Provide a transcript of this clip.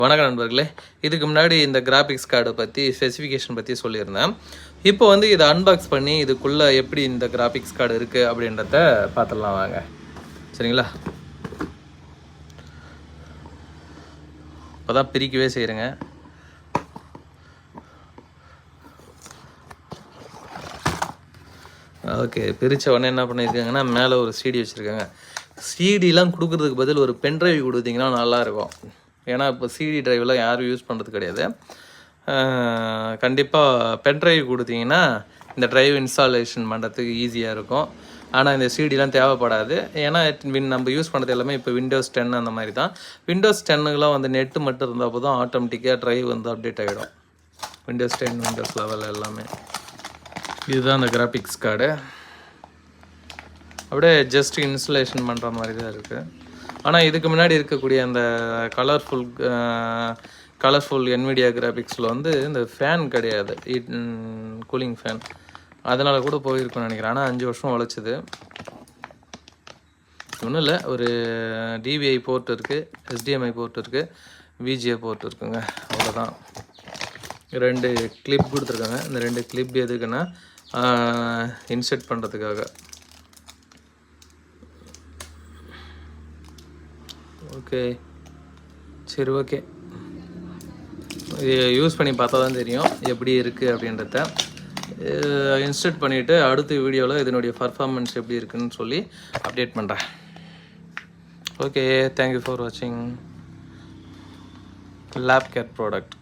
வணக்கம் நண்பர்களே. இதுக்கு முன்னாடி இந்த கிராஃபிக்ஸ் கார்டை பற்றி ஸ்பெசிஃபிகேஷன் பற்றி சொல்லியிருந்தேன். இப்போ வந்து இதை அன்பாக்ஸ் பண்ணி இதுக்குள்ளே எப்படி இந்த கிராஃபிக்ஸ் கார்டு இருக்குது அப்படின்றத பார்த்துடலாம் வாங்க. சரிங்களா? இப்போ தான் பிரிக்கவே செய்கிறேங்க. ஓகே, பிரித்த உடனே என்ன பண்ணியிருக்காங்கன்னா மேலே ஒரு சிடி வச்சுருக்காங்க. சிடிலாம் கொடுக்குறதுக்கு பதில் ஒரு பென்ட்ரைவ் கொடுத்தீங்கன்னா நல்லாயிருக்கும். ஏன்னா இப்போ சிடி ட்ரைவெலாம் யாரும் யூஸ் பண்ணுறது கிடையாது. கண்டிப்பாக பென்ட்ரைவ் கொடுத்தீங்கன்னா இந்த ட்ரைவ் இன்ஸ்டாலேஷன் பண்ணுறதுக்கு ஈஸியாக இருக்கும். ஆனால் இந்த சிடிலாம் தேவைப்படாது. ஏன்னா நம்ம யூஸ் பண்ணுறது எல்லாமே இப்போ விண்டோஸ் 10 அந்த மாதிரி தான். விண்டோஸ் 10க்குலாம் வந்து நெட்டு மட்டும் இருந்தால் போதும் ஆட்டோமேட்டிக்காக ட்ரைவ் வந்து அப்டேட் ஆகிடும். விண்டோஸ் 10 விண்டோஸ் 11 எல்லாமே. இதுதான் அந்த கிராஃபிக்ஸ் கார்டு. அப்படியே ஜஸ்ட் இன்ஸ்டலேஷன் பண்ணுற மாதிரி தான் இருக்குது. ஆனால் இதுக்கு முன்னாடி இருக்கக்கூடிய அந்த கலர்ஃபுல் NVIDIA கிராஃபிக்ஸில் வந்து இந்த ஃபேன் கிடையாது, கூலிங் ஃபேன். அதனால் கூட போயிருக்குன்னு நினைக்கிறேன். ஆனால் 5 வருஷம் உழைச்சிது. ஒன்றும் இல்லை, ஒரு DVI போர்ட் இருக்குது, HDMI போர்ட் இருக்குது, VGA போர்ட் இருக்குங்க, அவ்வளோதான். 2 கிளிப் கொடுத்துருக்காங்க. இந்த 2 கிளிப் எதுக்குன்னா இன்செர்ட் பண்ணுறதுக்காக. ஓகே, சரி, ஓகே. யூஸ் பண்ணி பார்த்தா தான் தெரியும் எப்படி இருக்குது அப்படின்றத. இன்ஸ்டால் பண்ணிவிட்டு அடுத்த வீடியோவில் இதனுடைய பர்ஃபார்மன்ஸ் எப்படி இருக்குன்னு சொல்லி அப்டேட் பண்ணுறேன். ஓகே, தேங்க்யூ ஃபார் வாட்சிங் லேப்கேட் ப்ராடக்ட்.